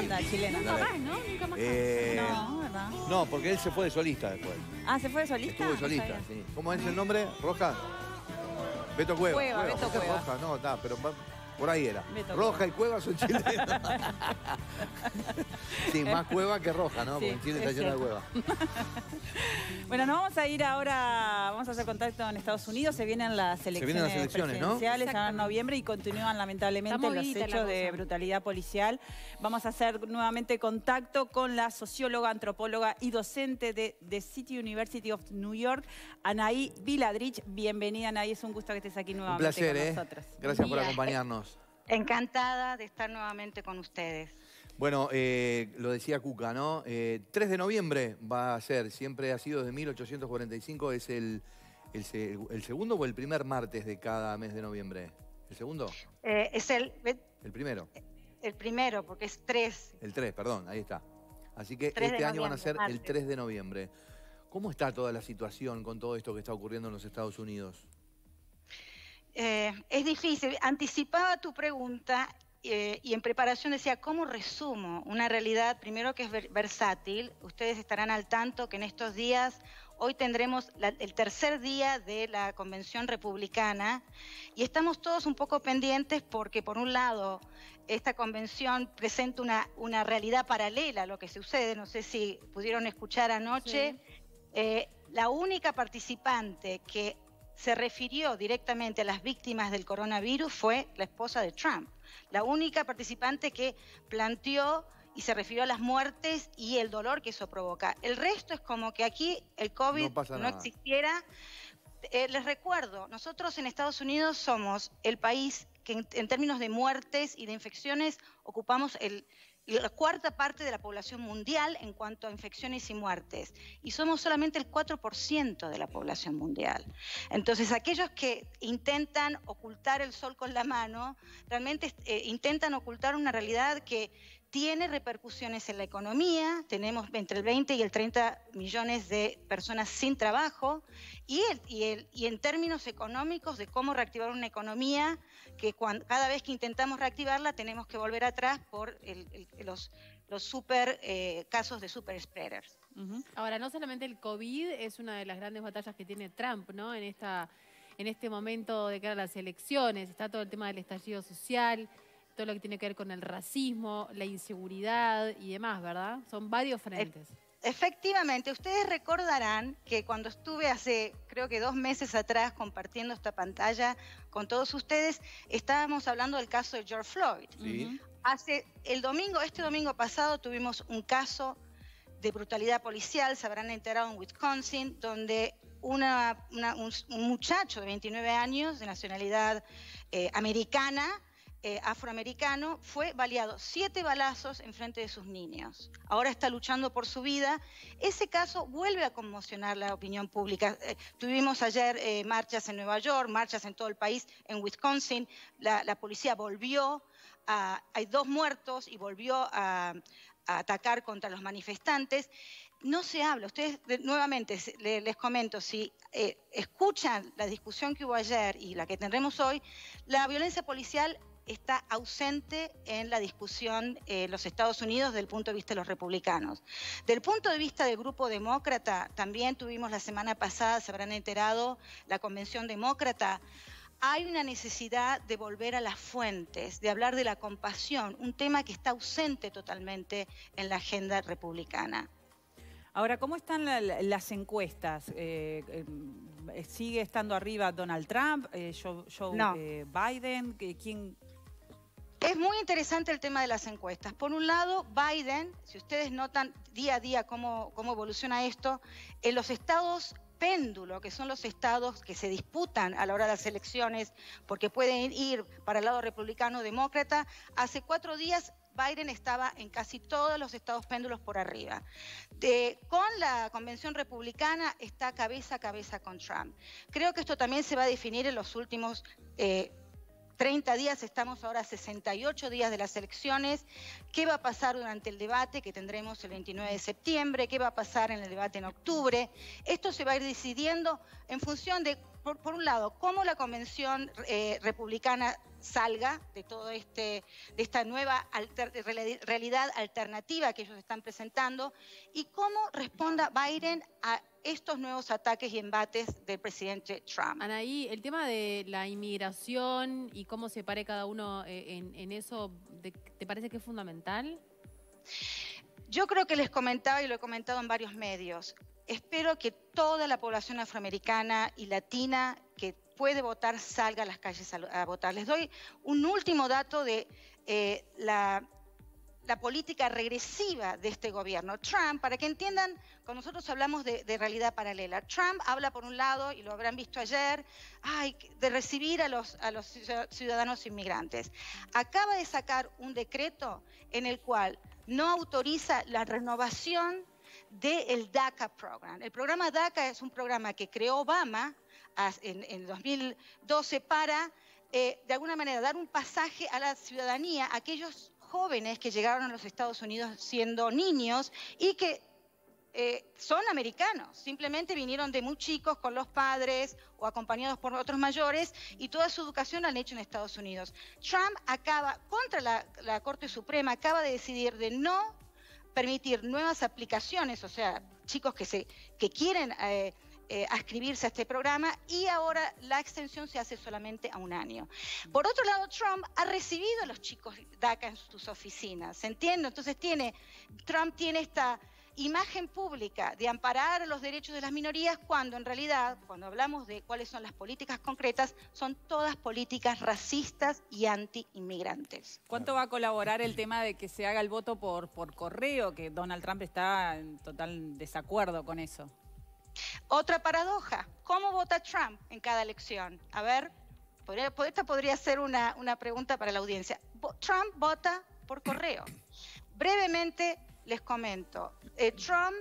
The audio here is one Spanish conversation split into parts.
banda chilena. Nunca más, ¿no? Nunca más. No, ¿verdad? No, porque él se fue de solista después. Ah, ¿se fue de solista? Estuvo de solista, sí. ¿Cómo es el nombre? ¿Roja? Beto Cueva. Beto ¿por qué Cueva. Roja? No, está, pero por ahí era. Beto Roja Cueva. y Cueva son chilenos. Sí, más Cueva que Roja, ¿no? Porque Sí, en Chile está es lleno de cierto. Cueva. Bueno, nos vamos a ir ahora, vamos a hacer contacto en Estados Unidos. Se vienen las elecciones, presidenciales ahora en noviembre y continúan lamentablemente los hechos de brutalidad policial. Vamos a hacer nuevamente contacto con la socióloga, antropóloga y docente de The City University of New York, Anaí Viladrich. Bienvenida, Anaí, es un gusto que estés aquí nuevamente Un placer, con nosotros. Gracias por acompañarnos. Encantada de estar nuevamente con ustedes. Bueno, lo decía Cuca, ¿no? 3 de noviembre va a ser, siempre ha sido desde 1845, es el segundo o el primer martes de cada mes de noviembre. ¿El segundo? Es el primero. El primero, porque es 3. El 3, perdón, ahí está. Así que este año van a ser el 3 de noviembre. ¿Cómo está toda la situación con todo esto que está ocurriendo en los Estados Unidos? Es difícil. Anticipaba tu pregunta y en preparación decía, ¿cómo resumo una realidad, primero que es versátil? Ustedes estarán al tanto que en estos días, hoy tendremos el tercer día de la Convención Republicana y estamos todos un poco pendientes porque, por un lado, esta convención presenta una realidad paralela a lo que sucede. No sé si pudieron escuchar anoche. Sí. La única participante que se refirió directamente a las víctimas del coronavirus fue la esposa de Trump. La única participante que planteó y se refirió a las muertes y el dolor que eso provoca. El resto es como que aquí el COVID no existiera. Les recuerdo, nosotros en Estados Unidos somos el país que en términos de muertes y de infecciones ocupamos la cuarta parte de la población mundial en cuanto a infecciones y muertes. Y somos solamente el 4% de la población mundial. Entonces, aquellos que intentan ocultar el sol con la mano, realmente intentan ocultar una realidad que tiene repercusiones en la economía. Tenemos entre el 20 y el 30 millones de personas sin trabajo y en términos económicos de cómo reactivar una economía que cada vez que intentamos reactivarla tenemos que volver atrás por los casos de super spreaders. Ahora, no solamente el COVID es una de las grandes batallas que tiene Trump, ¿no? En este momento de cara a las elecciones, está todo el tema del estallido social, todo lo que tiene que ver con el racismo, la inseguridad y demás, ¿verdad? Son varios frentes. Efectivamente, ustedes recordarán que cuando estuve hace, creo que 2 meses atrás, compartiendo esta pantalla con todos ustedes, estábamos hablando del caso de George Floyd. Sí. Este domingo pasado tuvimos un caso de brutalidad policial, se habrán enterado, en Wisconsin, donde un muchacho de 29 años, de nacionalidad americana, afroamericano, fue baleado 7 balazos en frente de sus niños. Ahora está luchando por su vida. Ese caso vuelve a conmocionar la opinión pública. Tuvimos ayer marchas en Nueva York, marchas en todo el país, en Wisconsin. La policía volvió, hay 2 muertos y volvió a atacar contra los manifestantes. No se habla. Ustedes, nuevamente, les comento, si escuchan la discusión que hubo ayer y la que tendremos hoy, la violencia policial está ausente en la discusión en los Estados Unidos desde el punto de vista de los republicanos. Del punto de vista del grupo demócrata, también tuvimos la semana pasada, se habrán enterado, la convención demócrata. Hay una necesidad de volver a las fuentes, de hablar de la compasión, un tema que está ausente totalmente en la agenda republicana. Ahora, ¿cómo están las encuestas? ¿Sigue estando arriba Donald Trump, Joe Biden? ¿Quién? Es muy interesante el tema de las encuestas. Por un lado, Biden, si ustedes notan día a día cómo evoluciona esto, en los estados péndulo, que son los estados que se disputan a la hora de las elecciones, porque pueden ir para el lado republicano o demócrata, hace 4 días Biden estaba en casi todos los estados péndulos por arriba. Con la convención republicana está cabeza a cabeza con Trump. Creo que esto también se va a definir en los últimos 30 días, estamos ahora a 68 días de las elecciones. ¿Qué va a pasar durante el debate que tendremos el 29 de septiembre? ¿Qué va a pasar en el debate en octubre? Esto se va a ir decidiendo en función de, por un lado, cómo la convención republicana salga de todo de esta nueva realidad alternativa que ellos están presentando y cómo responda Biden a estos nuevos ataques y embates del presidente Trump. Anaí, el tema de la inmigración y cómo se pare cada uno en eso, ¿te parece que es fundamental? Yo creo que les comentaba y lo he comentado en varios medios. Espero que toda la población afroamericana y latina que puede votar salga a las calles a votar. Les doy un último dato de la política regresiva de este gobierno. Trump, para que entiendan, cuando nosotros hablamos de realidad paralela, Trump habla por un lado, y lo habrán visto ayer, de recibir a los ciudadanos inmigrantes. Acaba de sacar un decreto en el cual no autoriza la renovación del DACA program. El programa DACA es un programa que creó Obama en 2012 para, de alguna manera, dar un pasaje a la ciudadanía a aquellos jóvenes que llegaron a los Estados Unidos siendo niños y que son americanos, simplemente vinieron de muy chicos con los padres o acompañados por otros mayores y toda su educación la han hecho en Estados Unidos. Trump acaba, contra la Corte Suprema, acaba de decidir de no permitir nuevas aplicaciones, o sea, chicos que quieren adscribirse a este programa, y ahora la extensión se hace solamente a 1 año. Por otro lado, Trump ha recibido a los chicos DACA en sus oficinas, ¿se entiende? Entonces Trump tiene esta imagen pública de amparar los derechos de las minorías cuando en realidad, cuando hablamos de cuáles son las políticas concretas, son todas políticas racistas y anti-inmigrantes. ¿Cuánto va a colaborar el tema de que se haga el voto por correo, que Donald Trump está en total desacuerdo con eso? Otra paradoja, ¿cómo vota Trump en cada elección? A ver, esta podría ser una pregunta para la audiencia. Trump vota por correo. Brevemente les comento, Trump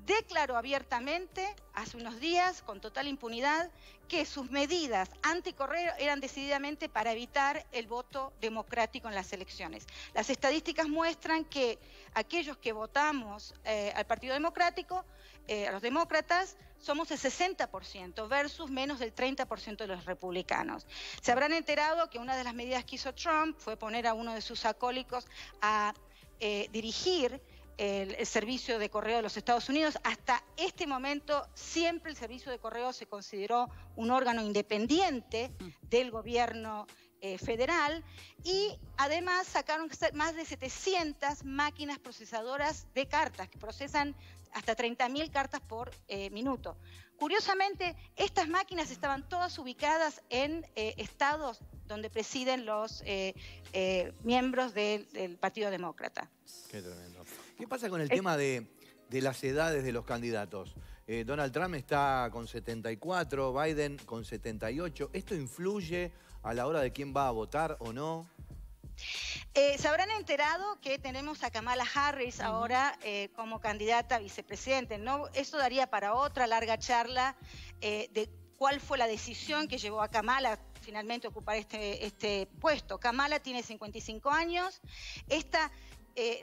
declaró abiertamente hace unos días, con total impunidad, que sus medidas anticorreo eran decididamente para evitar el voto democrático en las elecciones. Las estadísticas muestran que aquellos que votamos al Partido Democrático, a los demócratas, somos el 60% versus menos del 30% de los republicanos. Se habrán enterado que una de las medidas que hizo Trump fue poner a uno de sus acólitos a dirigir el servicio de correo de los Estados Unidos. Hasta este momento siempre el servicio de correo se consideró un órgano independiente del gobierno federal, y además sacaron más de 700 máquinas procesadoras de cartas que procesan hasta 30.000 cartas por minuto. Curiosamente, estas máquinas estaban todas ubicadas en estados donde presiden los miembros del Partido Demócrata. Qué tremendo. ¿Qué pasa con el tema de las edades de los candidatos? Donald Trump está con 74, Biden con 78. ¿Esto influye a la hora de quién va a votar o no? Se habrán enterado que tenemos a Kamala Harris ahora como candidata a vicepresidente, ¿no? Esto daría para otra larga charla de cuál fue la decisión que llevó a Kamala finalmente a ocupar este puesto. Kamala tiene 55 años.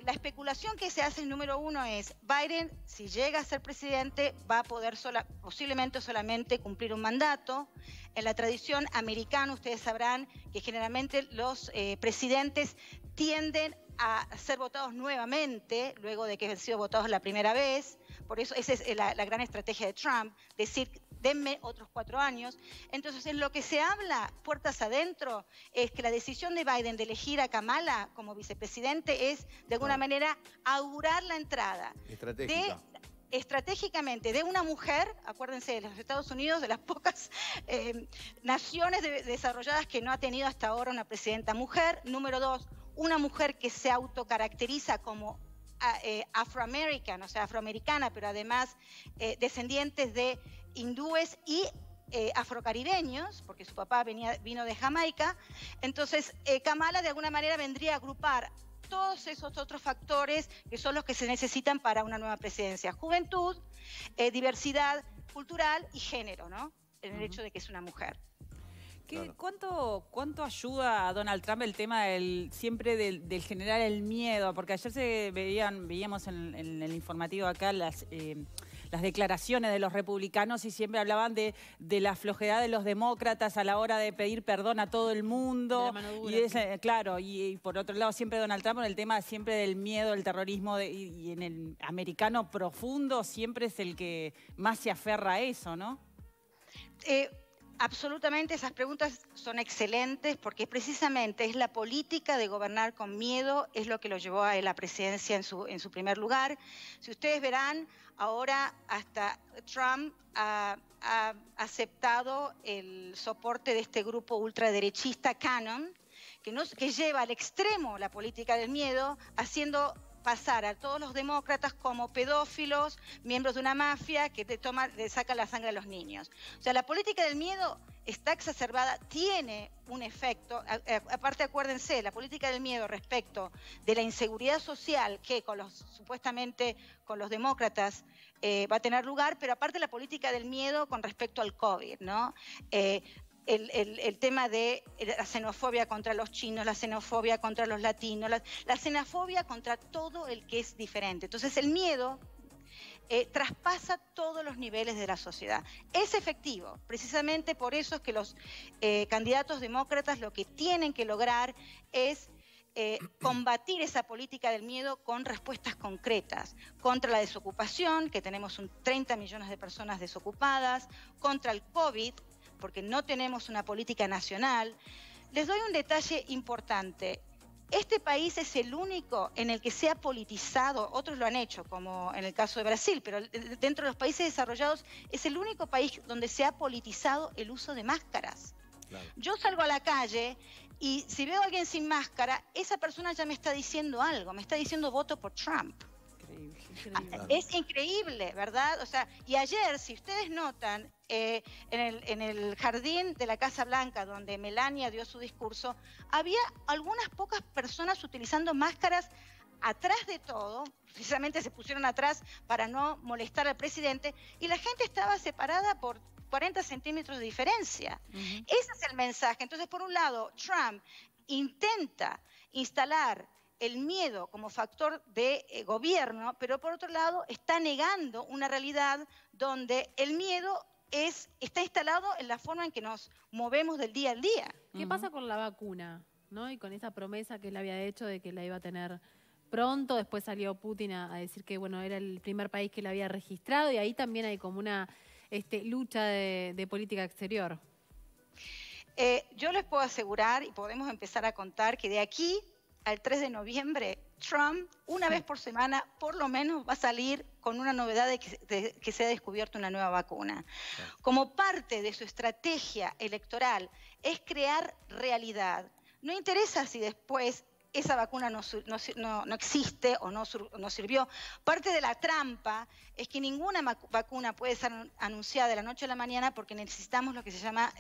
La especulación que se hace, el número uno, es Biden, si llega a ser presidente, va a poder posiblemente solamente cumplir un mandato. En la tradición americana, ustedes sabrán que generalmente los presidentes tienden a ser votados nuevamente luego de que han sido votados la primera vez. Por eso esa es la gran estrategia de Trump, decir, denme otros 4 años. Entonces, en lo que se habla puertas adentro es que la decisión de Biden de elegir a Kamala como vicepresidente es, de alguna manera, augurar la entrada estratégicamente de una mujer, acuérdense, de los Estados Unidos, de las pocas naciones desarrolladas que no ha tenido hasta ahora una presidenta mujer. Número 2, una mujer que se autocaracteriza como afroamericana, o sea, afroamericana, pero además descendientes de hindúes y afrocaribeños, porque su papá vino de Jamaica. Entonces, Kamala de alguna manera vendría a agrupar todos esos otros factores que son los que se necesitan para una nueva presidencia: juventud, diversidad cultural y género, ¿no? En el hecho de que es una mujer. Claro. ¿Cuánto ayuda a Donald Trump el tema siempre del generar el miedo? Porque ayer veíamos en el informativo acá las declaraciones de los republicanos y siempre hablaban de la flojedad de los demócratas a la hora de pedir perdón a todo el mundo. Claro, y por otro lado siempre Donald Trump en el tema siempre del miedo, el terrorismo y en el americano profundo siempre es el que más se aferra a eso, ¿no? Absolutamente, esas preguntas son excelentes porque precisamente es la política de gobernar con miedo, es lo que lo llevó a la presidencia en su primer lugar. Si ustedes verán, ahora hasta Trump ha aceptado el soporte de este grupo ultraderechista QAnon, que lleva al extremo la política del miedo, haciendo pasar a todos los demócratas como pedófilos, miembros de una mafia que le saca la sangre a los niños. O sea, la política del miedo está exacerbada, tiene un efecto. Aparte, acuérdense, la política del miedo respecto de la inseguridad social que supuestamente con los demócratas va a tener lugar, pero aparte la política del miedo con respecto al COVID, ¿no? El tema de la xenofobia contra los chinos, la xenofobia contra los latinos, la xenofobia contra todo el que es diferente. Entonces el miedo traspasa todos los niveles de la sociedad. Es efectivo, precisamente por eso es que los candidatos demócratas lo que tienen que lograr es combatir esa política del miedo con respuestas concretas, contra la desocupación, que tenemos 30 millones de personas desocupadas, contra el COVID, porque no tenemos una política nacional. Les doy un detalle importante. Este país es el único en el que se ha politizado, otros lo han hecho, como en el caso de Brasil, pero dentro de los países desarrollados es el único país donde se ha politizado el uso de máscaras. Claro. Yo salgo a la calle y si veo a alguien sin máscara, esa persona ya me está diciendo algo, me está diciendo voto por Trump. Increíble. Es increíble, ¿verdad? O sea, y ayer, si ustedes notan, en el jardín de la Casa Blanca, donde Melania dio su discurso, había algunas pocas personas utilizando máscaras atrás de todo, precisamente se pusieron atrás para no molestar al presidente, y la gente estaba separada por 40 centímetros de diferencia. Ese es el mensaje. Entonces, por un lado, Trump intenta instalar el miedo como factor de gobierno, pero por otro lado está negando una realidad donde el miedo está instalado en la forma en que nos movemos del día al día. ¿Qué pasa con la vacuna, ¿no? Y con esa promesa que él había hecho de que la iba a tener pronto, después salió Putin a decir que bueno, era el primer país que la había registrado y ahí también hay como una lucha de política exterior. Yo les puedo asegurar y podemos empezar a contar que de aquí al 3 de noviembre, Trump, una vez por semana, por lo menos va a salir con una novedad de que se ha descubierto una nueva vacuna. Como parte de su estrategia electoral, es crear realidad. No interesa si después esa vacuna no existe o no sirvió. Parte de la trampa es que ninguna vacuna puede ser anunciada de la noche a la mañana porque necesitamos lo que se llama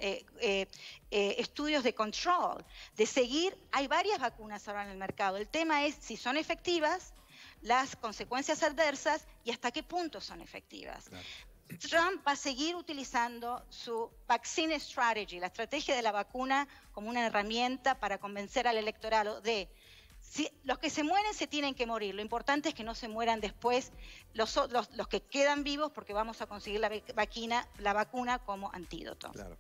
estudios de control, de seguir. Hay varias vacunas ahora en el mercado. El tema es si son efectivas, las consecuencias adversas y hasta qué punto son efectivas. Claro. Trump va a seguir utilizando su vaccine strategy, la estrategia de la vacuna como una herramienta para convencer al electorado de los que se mueren se tienen que morir. Lo importante es que no se mueran después los que quedan vivos porque vamos a conseguir la vacuna como antídoto. Claro.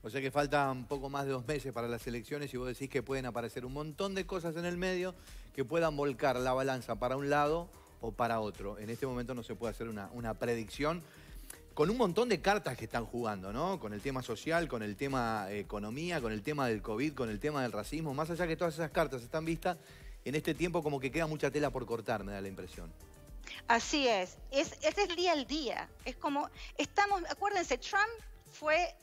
O sea que falta un poco más de 2 meses para las elecciones y vos decís que pueden aparecer un montón de cosas en el medio que puedan volcar la balanza para un lado o para otro. En este momento no se puede hacer una predicción. Con un montón de cartas que están jugando, ¿no? Con el tema social, con el tema economía, con el tema del COVID, con el tema del racismo. Más allá que todas esas cartas están vistas, en este tiempo como que queda mucha tela por cortar, me da la impresión. Así es. Este es el día al día. Es como, acuérdense, Trump fue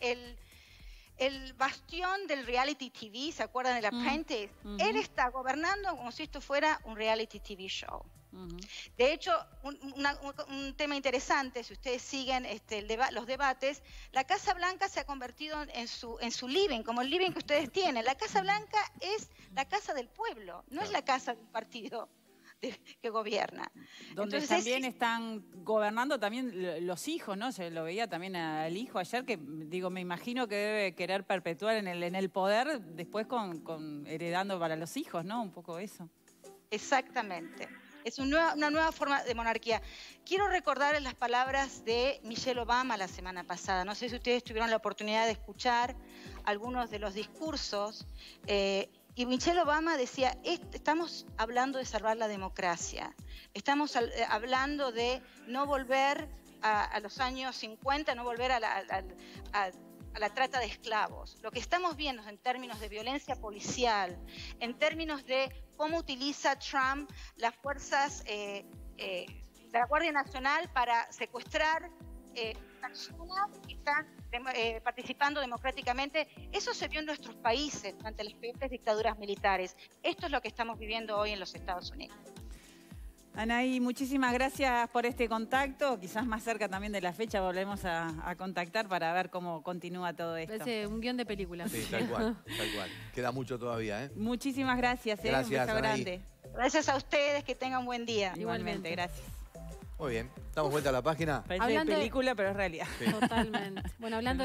el bastión del reality TV, ¿se acuerdan del Apprentice? Él está gobernando como si esto fuera un reality TV show. De hecho, un tema interesante, si ustedes siguen los debates, la Casa Blanca se ha convertido en su living, como el living que ustedes tienen. La Casa Blanca es la casa del pueblo, no es la casa del partido que gobierna. Donde entonces, también están gobernando también los hijos, ¿no? Se lo veía también al hijo ayer, que digo, me imagino que debe querer perpetuar en el poder, después heredando para los hijos, ¿no? Un poco eso. Exactamente. Es una nueva forma de monarquía. Quiero recordar las palabras de Michelle Obama la semana pasada. No sé si ustedes tuvieron la oportunidad de escuchar algunos de los discursos. Y Michelle Obama decía, estamos hablando de salvar la democracia. Estamos hablando de no volver a los años 50, no volver a la trata de esclavos. Lo que estamos viendo en términos de violencia policial, en términos de cómo utiliza Trump las fuerzas de la Guardia Nacional para secuestrar personas que están participando democráticamente, eso se vio en nuestros países durante las peores dictaduras militares. Esto es lo que estamos viviendo hoy en los Estados Unidos. Anaí, muchísimas gracias por este contacto. Quizás más cerca también de la fecha volvemos a contactar para ver cómo continúa todo esto. Parece un guión de película. Sí, tal cual, tal cual. Queda mucho todavía, ¿eh? Muchísimas gracias, Gracias, un beso Anaí. grande. Gracias a ustedes, que tengan buen día. Igualmente, gracias. Muy bien. ¿Damos vuelta a la página? Parece de película, pero es realidad. Sí. Totalmente. Bueno, hablando de